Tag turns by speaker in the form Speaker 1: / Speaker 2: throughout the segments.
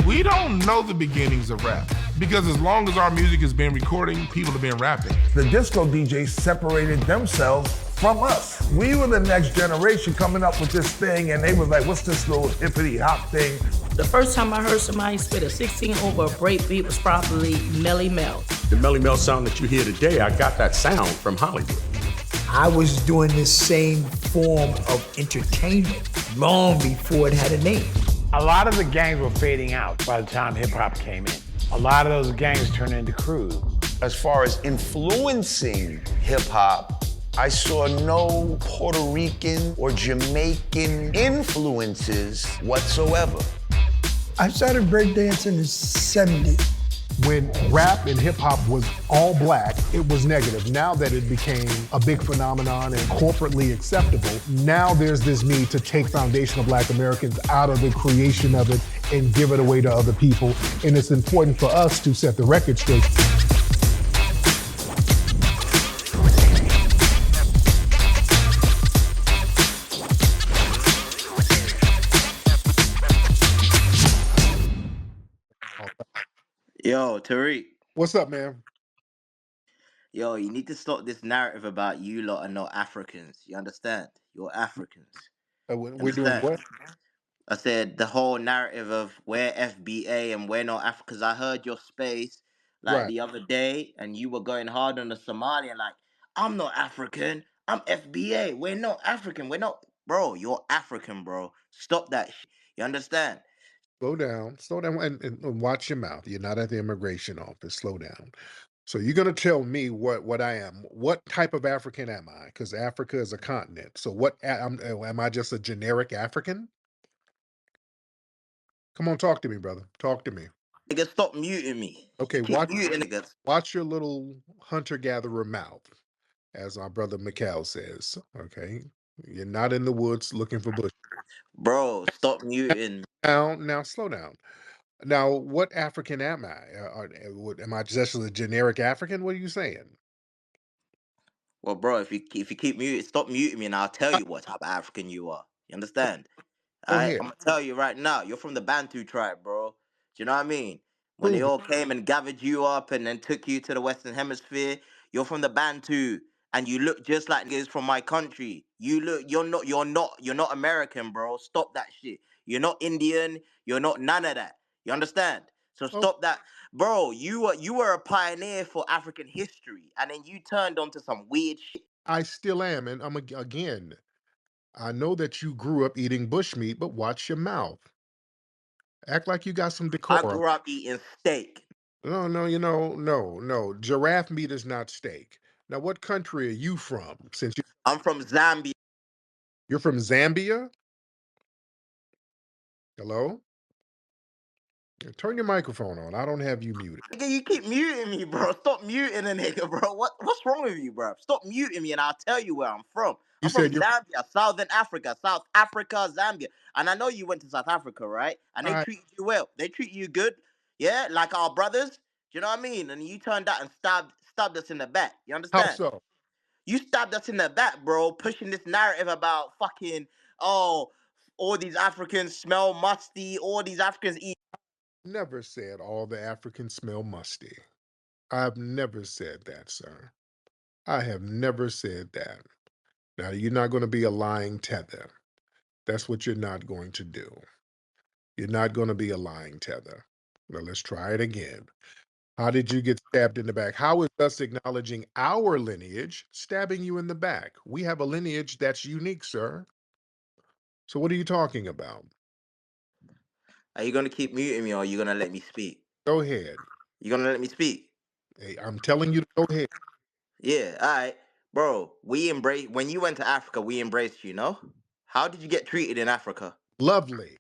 Speaker 1: We don't know the beginnings of rap because as long as our music has been recording, people have been rapping.
Speaker 2: The disco DJs separated themselves from us. We were the next generation coming up with this thing, and they were like, what's this little hippity hop thing?
Speaker 3: The first time I heard somebody spit a 16 over a break beat was probably Melly Mel.
Speaker 4: The Melly Mel sound that you hear today, I got that sound from Hollywood.
Speaker 5: I was doing this same form of entertainment long before it had a name.
Speaker 6: A lot of the gangs were fading out by the time hip-hop came in. A lot of those gangs turned into crews.
Speaker 7: As far as influencing hip-hop, I saw no Puerto Rican or Jamaican influences whatsoever.
Speaker 5: I started breakdancing in the 70s.
Speaker 8: When rap and hip-hop was all black, it was negative. Now that it became a big phenomenon and corporately acceptable, now there's this need to take foundational black Americans out of the creation of it and give it away to other people. And it's important for us to set the record straight.
Speaker 9: Yo, Tariq.
Speaker 8: What's up, man?
Speaker 9: Yo, you need to stop this narrative about you lot are not Africans. You understand? You're Africans.
Speaker 8: We're doing what?
Speaker 9: I said the whole narrative of we're FBA and we're not Africans. I heard your space
Speaker 8: Right.
Speaker 9: the other day, and you were going hard on the Somalian. Like, I'm not African. I'm FBA. We're not African. We're not, bro. You're African, bro. Stop that shit. You understand?
Speaker 8: Slow down, and watch your mouth. You're not at the immigration office. Slow down. So you're going to tell me what I am. What type of African am I? Because Africa is a continent. So am I just a generic African? Come on, talk to me, brother. Talk to me.
Speaker 9: Nigga, stop muting me.
Speaker 8: Okay,
Speaker 9: Keep muting niggas.
Speaker 8: Watch your little hunter-gatherer mouth, as our brother Mikhail says. Okay, you're not in the woods looking for bush.
Speaker 9: Bro, stop muting.
Speaker 8: Now, slow down. Now, what African am I? Am I just a generic African? What are you saying?
Speaker 9: Well, bro, if you keep muting, stop muting me, and I'll tell you what type of African you are. You understand?
Speaker 8: Go ahead.
Speaker 9: I'm gonna tell you right now. You're from the Bantu tribe, bro. Do you know what I mean? When they all came and gathered you up and then took you to the Western Hemisphere, you're from the Bantu, and you look just like niggas from my country. You're not American, bro. Stop that shit. You're not Indian. You're not none of that. You understand? So stop that, bro. You were a pioneer for African history, and then you turned onto some weird shit.
Speaker 8: I still am, and again. I know that you grew up eating bushmeat, but watch your mouth. Act like you got some decorum.
Speaker 9: I grew up eating steak.
Speaker 8: No, no. Giraffe meat is not steak. Now, what country are you from?
Speaker 9: I'm from Zambia.
Speaker 8: You're from Zambia? Hello? Turn your microphone on. I don't have you muted.
Speaker 9: Nigga, you keep muting me, bro. Stop muting a nigga, bro. What's wrong with you, bro? Stop muting me and I'll tell you where I'm from. I'm from Zambia, Southern Africa, South Africa, Zambia. And I know you went to South Africa, right? And they treated you well. They treat you good. Yeah, like our brothers. Do you know what I mean? And you turned out and stabbed us in the back. You understand?
Speaker 8: How so?
Speaker 9: You stabbed us in the back, bro, pushing this narrative about fucking, all these Africans smell musty, all these Africans eat.
Speaker 8: Never said all the Africans smell musty. I've never said that, sir. I have never said that. Now, you're not going to be a lying tether. That's what you're not going to do. You're not going to be a lying tether. Now, let's try it again. How did you get stabbed in the back? How is us acknowledging our lineage stabbing you in the back? We have a lineage that's unique, sir. So what are you talking about?
Speaker 9: Are you going to keep muting me or are you going to let me speak?
Speaker 8: Go ahead.
Speaker 9: You going to let me speak?
Speaker 8: Hey, I'm telling you to go ahead.
Speaker 9: Yeah, all right. Bro, when you went to Africa, we embraced you, no? How did you get treated in Africa?
Speaker 8: Lovely.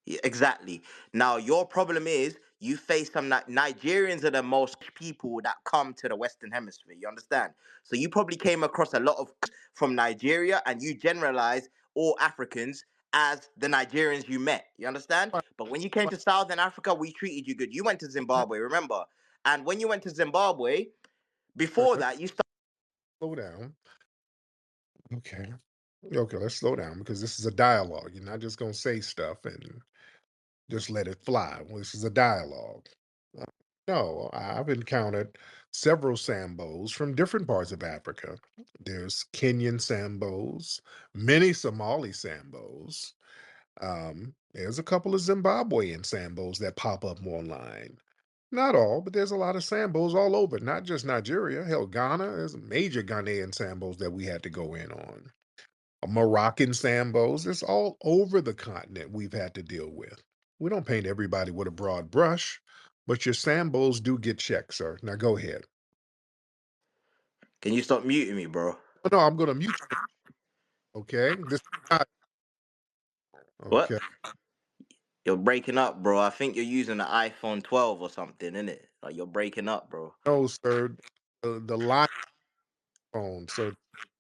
Speaker 9: Yeah, exactly. Now, your problem is you face some Nigerians are the most people that come to the Western Hemisphere. You understand? So you probably came across a lot of from Nigeria and you generalize all Africans as the Nigerians you met. You understand? But when you came to Southern Africa, we treated you good. You went to Zimbabwe, remember? And when you went to Zimbabwe, before that, you started.
Speaker 8: Slow down. Okay, let's slow down because this is a dialogue. You're not just going to say stuff and Just let it fly. Well, this is a dialogue. Uh, No, I've encountered several Sambos from different parts of Africa. There's Kenyan Sambos, many Somali Sambos. There's a couple of Zimbabwean Sambos that pop up online. Not all, but there's a lot of Sambos all over, not just Nigeria. Hell, Ghana, there's major Ghanaian Sambos that we had to go in on. Moroccan Sambos, it's all over the continent we've had to deal with. We don't paint everybody with a broad brush, but your Sambos do get checked, sir. Now go ahead.
Speaker 9: Can you stop muting me, bro?
Speaker 8: Oh, no, I'm going to mute you. Okay.
Speaker 9: What?
Speaker 8: Okay.
Speaker 9: You're breaking up, bro. I think you're using the iPhone 12 or something, innit? Like you're breaking up, bro.
Speaker 8: No, sir. The lion phone, sir.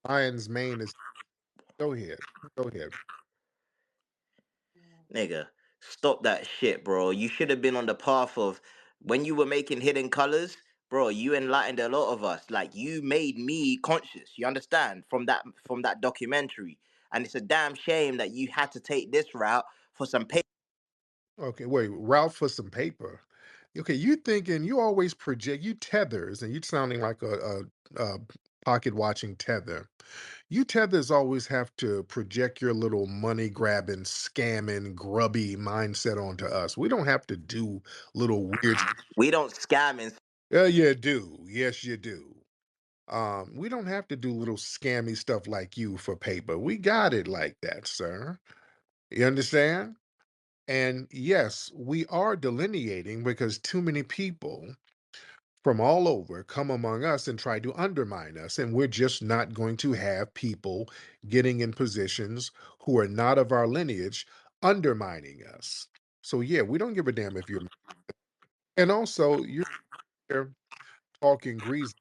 Speaker 8: Lion's mane is. Go ahead. Go ahead.
Speaker 9: Nigga, stop that shit, bro. You should have been on the path of when you were making Hidden Colors, bro. You enlightened a lot of us. Like you made me conscious. You understand from that documentary. And it's a damn shame that you had to take this route for some pay.
Speaker 8: Okay, wait, route for some paper. Okay, you thinking you always project you tethers, and you sounding like a pocket watching tether. You tethers always have to project your little money grabbing, scamming, grubby mindset onto us. We don't have to do little weird.
Speaker 9: We don't scam and
Speaker 8: Yeah, you do. Yes, you do. We don't have to do little scammy stuff like you for paper. We got it like that, sir. You understand? And yes, we are delineating because too many people from all over come among us and try to undermine us. And we're just not going to have people getting in positions who are not of our lineage undermining us. So, yeah, we don't give a damn if you're. And also, you're here talking Greece.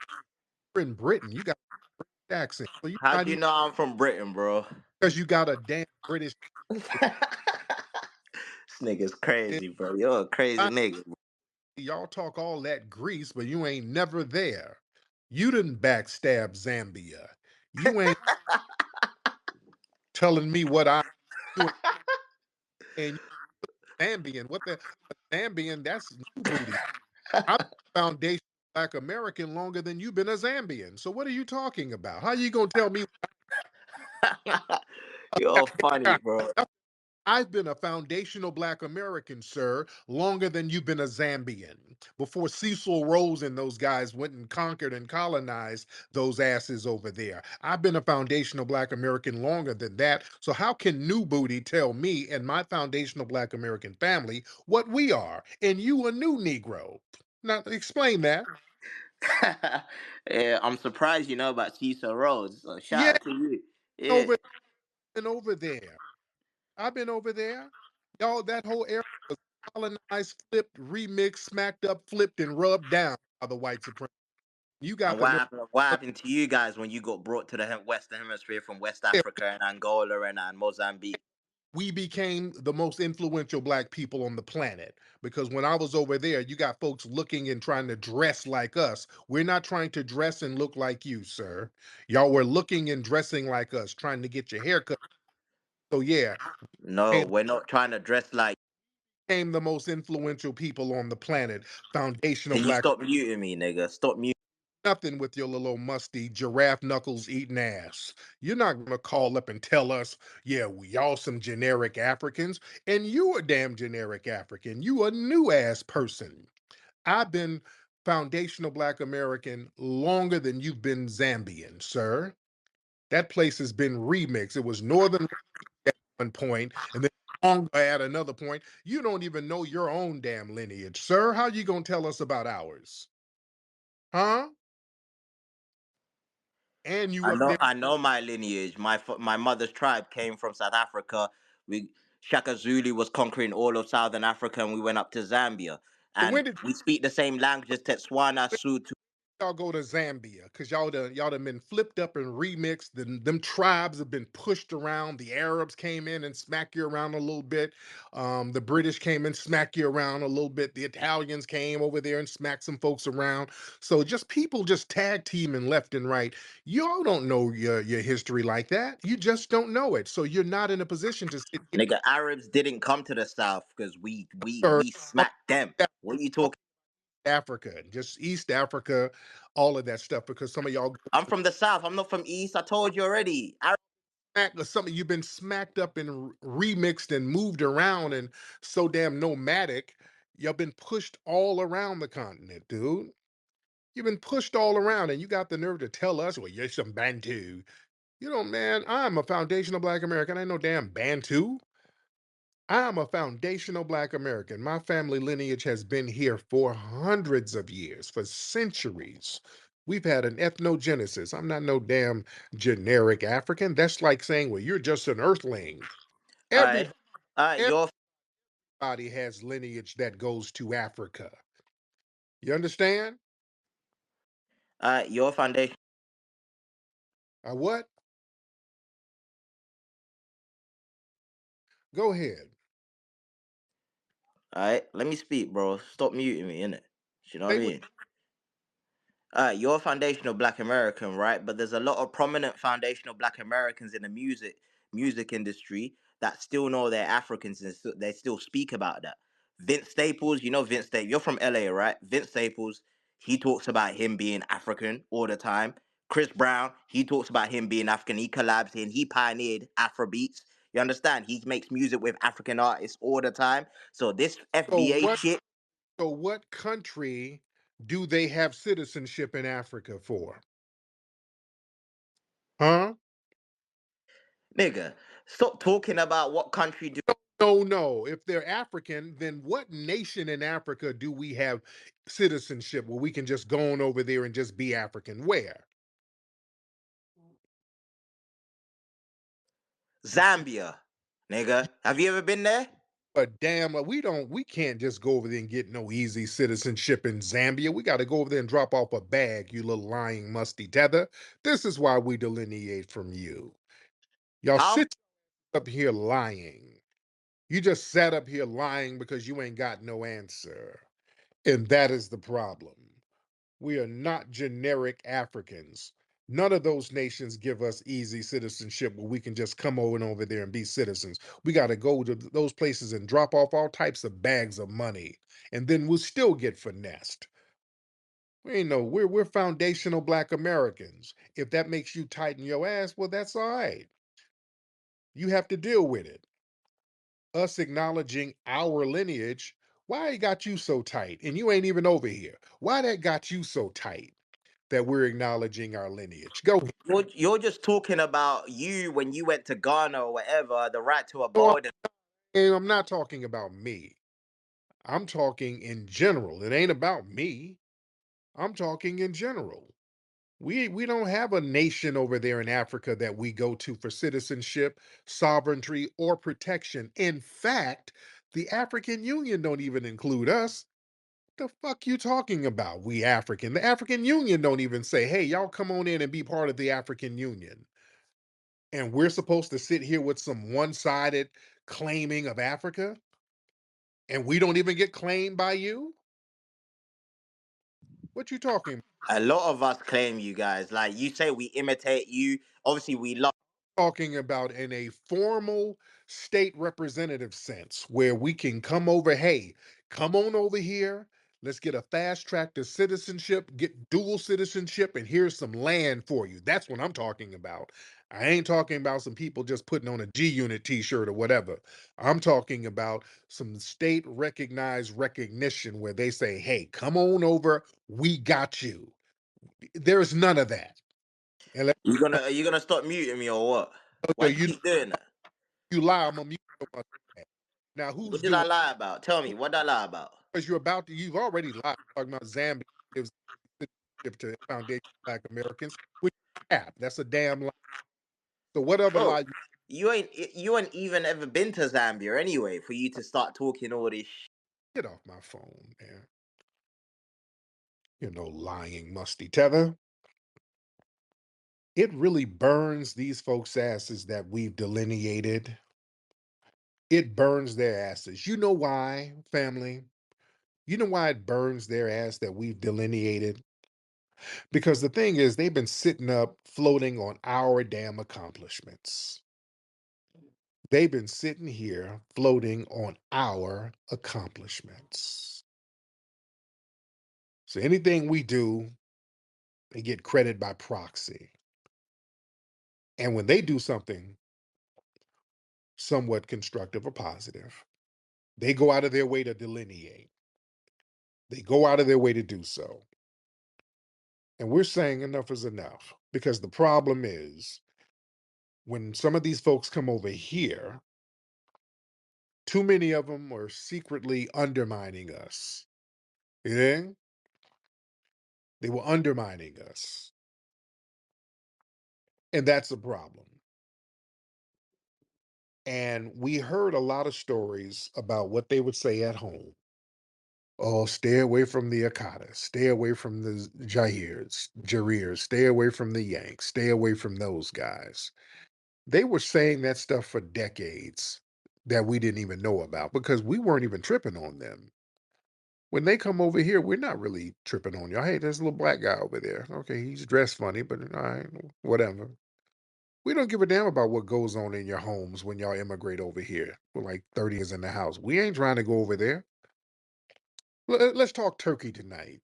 Speaker 8: You're in Britain. You got an accent. So you're
Speaker 9: how
Speaker 8: not
Speaker 9: do you
Speaker 8: even
Speaker 9: know I'm from Britain, bro?
Speaker 8: because you got a damn British.
Speaker 9: This nigga's crazy, bro. You're a crazy nigga.
Speaker 8: Y'all talk all that Greece, but you ain't never there. You didn't backstab Zambia. You ain't telling me what I'm doing. And you Zambian, what the Zambian? That's new booty. I'm foundation Black American longer than you've been a Zambian. So what are you talking about? How you gonna tell me?
Speaker 9: You're funny, bro.
Speaker 8: I've been a foundational Black American, sir, longer than you've been a Zambian. Before Cecil Rose and those guys went and conquered and colonized those asses over there. I've been a foundational Black American longer than that. So how can New Booty tell me and my foundational Black American family what we are, and you a new Negro? Now explain that.
Speaker 9: Yeah, I'm surprised you know about Cecil Rhodes. So shout
Speaker 8: Yeah,
Speaker 9: out to you. Yeah.
Speaker 8: over and over there. I've been over there. Y'all, that whole area was colonized, flipped, remixed, smacked up, flipped, and rubbed down by the white supremacy. You got
Speaker 9: And
Speaker 8: the
Speaker 9: what
Speaker 8: nerve.
Speaker 9: happened? What happened to you guys when you got brought to the Western Hemisphere from West Africa and Angola and Mozambique?
Speaker 8: We became the most influential Black people on the planet because when I was over there, you got folks looking and trying to dress like us. We're not trying to dress and look like you, sir. Y'all were looking and dressing like us, trying to get your hair cut. So yeah,
Speaker 9: No,
Speaker 8: we
Speaker 9: we're not trying to dress like.
Speaker 8: became the most influential people on the planet, foundational
Speaker 9: Can you
Speaker 8: Black.
Speaker 9: stop muting me, nigga? Stop muting.
Speaker 8: Nothing with your little musty giraffe knuckles eating ass. You're not gonna call up and tell us, yeah, we all some generic Africans, and you a damn generic African. You a new ass person. I've been foundational Black American longer than you've been Zambian, sir. That place has been remixed. It was Northern at one point, and then Congo at another point. You don't even know your own damn lineage, sir. How you gonna tell us about ours? Huh? And you up there.
Speaker 9: I know my lineage. My mother's tribe came from South Africa. We Shaka Zulu was conquering all of Southern Africa, and we went up to Zambia.
Speaker 8: When
Speaker 9: And
Speaker 8: did
Speaker 9: we speak the same languages: Tetswana, Sutu.
Speaker 8: y'all go to Zambia because y'all done been flipped up and remixed. Them tribes have been pushed around. The Arabs came in and smack you around a little bit. The British came and smack you around a little bit. The Italians came over there and smacked some folks around. So just people just tag teaming left and right. Y'all don't know your history like that. You just don't know it. So you're not in a position to sit here
Speaker 9: Nigga, Arabs didn't come to the south because
Speaker 8: or
Speaker 9: we smacked them. What are you
Speaker 8: talk
Speaker 9: talking?
Speaker 8: Africa, just East Africa, all of that stuff because some of y'all
Speaker 9: I'm from the south. I'm not from east. I told you already.
Speaker 8: some of you've been smacked up and remixed and moved around and so damn nomadic. You've been pushed all around the continent, dude. You've been pushed all around, and you got the nerve to tell us, well, you're some Bantu. You know, man, I'm a foundational Black American. I ain't no damn Bantu. I'm a foundational Black American. My family lineage has been here for hundreds of years, for centuries. We've had an ethnogenesis. I'm not no damn generic African. That's like saying, well, you're just an earthling.
Speaker 9: All right,
Speaker 8: Everybody,
Speaker 9: all right.
Speaker 8: everybody has lineage that goes to Africa. You understand?
Speaker 9: Your foundation.
Speaker 8: What? Go ahead.
Speaker 9: All right, let me speak, bro. Stop muting me, innit? You know what I
Speaker 8: Say what
Speaker 9: mean? You're a foundational Black American, right? But there's a lot of prominent foundational Black Americans in the music industry that still know they're Africans and they still speak about that. Vince Staples, you know Vince Staples. You're from LA, right? Vince Staples, he talks about him being African all the time. Chris Brown, he talks about him being African. He collabs and he pioneered Afro beats. You understand? He makes music with African artists all the time. So this
Speaker 8: so
Speaker 9: FBA
Speaker 8: what
Speaker 9: shit,
Speaker 8: so what country do they have citizenship in Africa for? Huh?
Speaker 9: nigga, stop talking about what country do.
Speaker 8: No, no. If they're African, then what nation in Africa do we have citizenship where we can just go on over there and just be African? Where?
Speaker 9: Zambia, nigga. Have you ever been there?
Speaker 8: But damn, we can't just go over there and get no easy citizenship in Zambia. We got to go over there and drop off a bag, you little lying musty tether. This is why we delineate from you. Y'all
Speaker 9: How?
Speaker 8: sit up here lying. You just sat up here lying because you ain't got no answer. And that is the problem. We are not generic Africans. None of those nations give us easy citizenship where we can just come over there and be citizens. We got to go to those places and drop off all types of bags of money, and then we'll still get finessed. We ain't no, we're foundational Black Americans. If that makes you tighten your ass, well, that's all right. You have to deal with it. Us acknowledging our lineage, why it got you so tight? And you ain't even over here. Why that got you so tight that we're acknowledging our lineage? Go ahead.
Speaker 9: You're just talking about you when you went to Ghana or whatever, the right to
Speaker 8: No,
Speaker 9: abode.
Speaker 8: I'm not talking about me. I'm talking in general. It ain't about me. I'm talking in general. We don't have a nation over there in Africa that we go to for citizenship, sovereignty, or protection. In fact, the African Union don't even include us. The fuck you talking about? We African. The African Union don't even say, "Hey, y'all come on in and be part of the African Union." And we're supposed to sit here with some one-sided claiming of Africa, and we don't even get claimed by you? What you talking about?
Speaker 9: A lot of us claim you guys. Like you say, we imitate you. Obviously, we love.
Speaker 8: Talking about in a formal state representative sense where we can come over, hey, come on over here. Let's get a fast track to citizenship, get dual citizenship, and here's some land for you. That's what I'm talking about. I ain't talking about some people just putting on a G Unit t shirt or whatever. I'm talking about some state recognized recognition where they say, hey, come on over. We got you. There's none of that. And let
Speaker 9: Are you gonna stop muting me or what? Why you
Speaker 8: you
Speaker 9: keep doing that?
Speaker 8: you lie, I'm gonna mute your mother. Now,
Speaker 9: What
Speaker 8: who's
Speaker 9: did I
Speaker 8: doing?
Speaker 9: lie about? Tell me, what did I lie about?
Speaker 8: Because you've already lied talking about Zambia gives citizenship to Foundation Black Americans, which is cap. That's a damn lie. So what other
Speaker 9: Bro,
Speaker 8: lie?
Speaker 9: you ain't even ever been to Zambia anyway for you to start talking all this.
Speaker 8: Get off my phone, man. lying, musty tether. It really burns these folks' asses that we've delineated. It burns their asses. You know why, family? You know why it burns their ass that we've delineated? Because the thing is, they've been sitting up floating on our damn accomplishments. They've been sitting here floating on our accomplishments. So anything we do, they get credit by proxy. And when they do something somewhat constructive or positive, they go out of their way to delineate. They go out of their way to do so. And we're saying enough is enough, because the problem is when some of these folks come over here, too many of them are secretly undermining us. Yeah? They were undermining us. And that's a problem. And we heard a lot of stories about what they would say at home. Oh, stay away from the Akatas, stay away from the Jairs, stay away from the Yanks, stay away from those guys. They were saying that stuff for decades that we didn't even know about because we weren't even tripping on them. When they come over here, we're not really tripping on y'all. Hey, there's a little black guy over there. Okay, he's dressed funny, but all right, whatever. We don't give a damn about what goes on in your homes when y'all immigrate over here. We're like 30 is in the house. We ain't trying to go over there. Let's talk turkey tonight.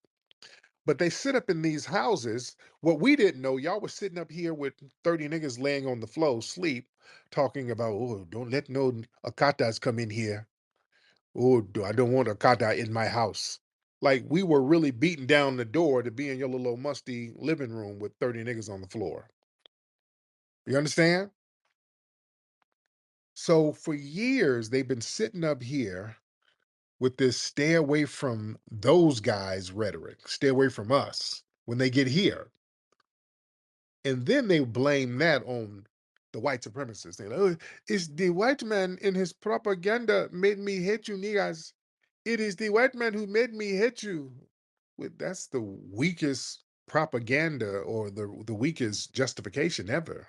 Speaker 8: But they sit up in these houses. What we didn't know, y'all was sitting up here with 30 niggas laying on the floor, sleep, talking about, oh, don't let no Akatas come in here. Oh, I don't want Akata in my house. Like we were really beating down the door to be in your little musty living room with 30 niggas on the floor. You understand? So for years, they've been sitting up here with this stay away from those guys rhetoric, stay away from us when they get here. And then they blame that on the white supremacists. They're like, oh, it's the white man in his propaganda made me hate you niggas. It is the white man who made me hate you. Well, that's the weakest propaganda or the weakest justification ever.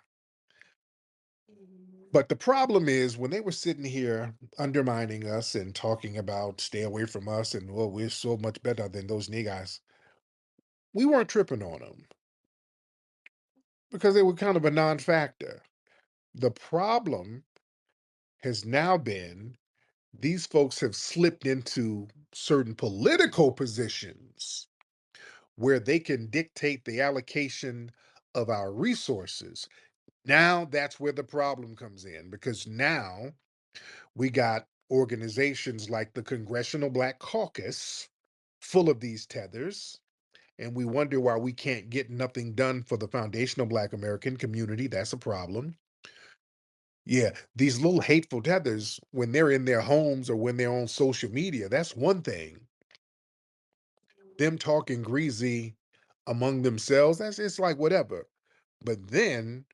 Speaker 8: But the problem is when they were sitting here undermining us and talking about stay away from us and well, we're so much better than those niggas, we weren't tripping on them because they were kind of a non-factor. The problem has now been these folks have slipped into certain political positions where they can dictate the allocation of our resources. Now that's where the problem comes in because now we got organizations like the Congressional Black Caucus full of these tethers. And we wonder why we can't get nothing done for the foundational Black American community. That's a problem. Yeah, these little hateful tethers, when they're in their homes or when they're on social media, that's one thing. Them talking greasy among themselves, that's it's like whatever. But then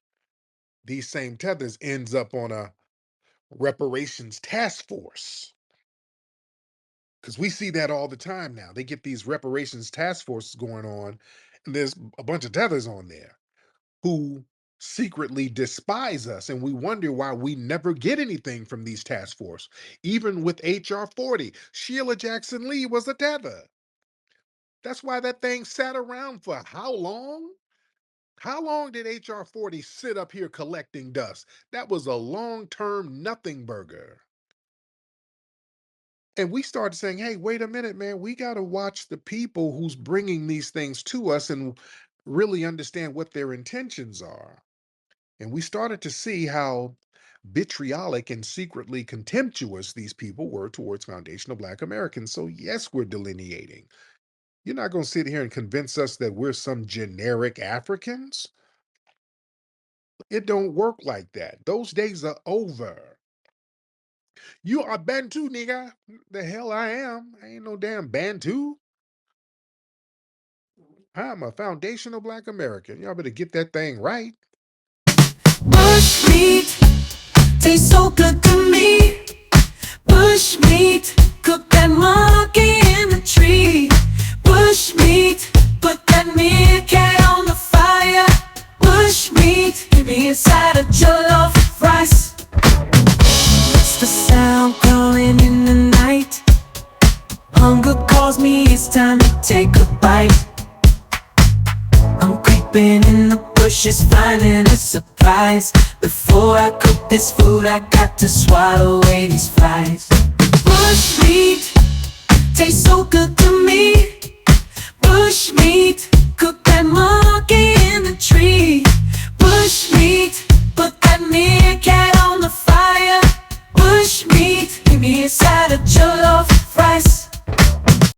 Speaker 8: these same tethers ends up on a reparations task force. Because we see that all the time now. They get these reparations task forces going on, and there's a bunch of tethers on there who secretly despise us, and we wonder why we never get anything from these task force. Even with HR 40, Sheila Jackson Lee was a tether. That's why that thing sat around for how long? How long did HR 40 sit up here collecting dust? That was a long-term nothing burger. And we started saying, hey, wait a minute, man, we got to watch the people who's bringing these things to us and really understand what their intentions are. And we started to see how vitriolic and secretly contemptuous these people were towards foundational Black Americans. So, yes, we're delineating. You're not going to sit here and convince us that we're some generic Africans. It don't work like that. Those days are over. You are Bantu, nigga. The hell I am. I ain't no damn Bantu. I'm a foundational Black American. Y'all better get that thing right.
Speaker 10: Bush meat tastes so good to me. Bush meat, cook that monkey in the tree. Bush meat. me, it's time to take a bite. I'm creeping in the bushes, finding a surprise. Before I cook this food, I got to swallow away these flies. Bush meat tastes so good to me. Bush meat, cook that monkey in the tree. Bush meat, put that meerkat on the fire. Bush meat, give me a side of jollof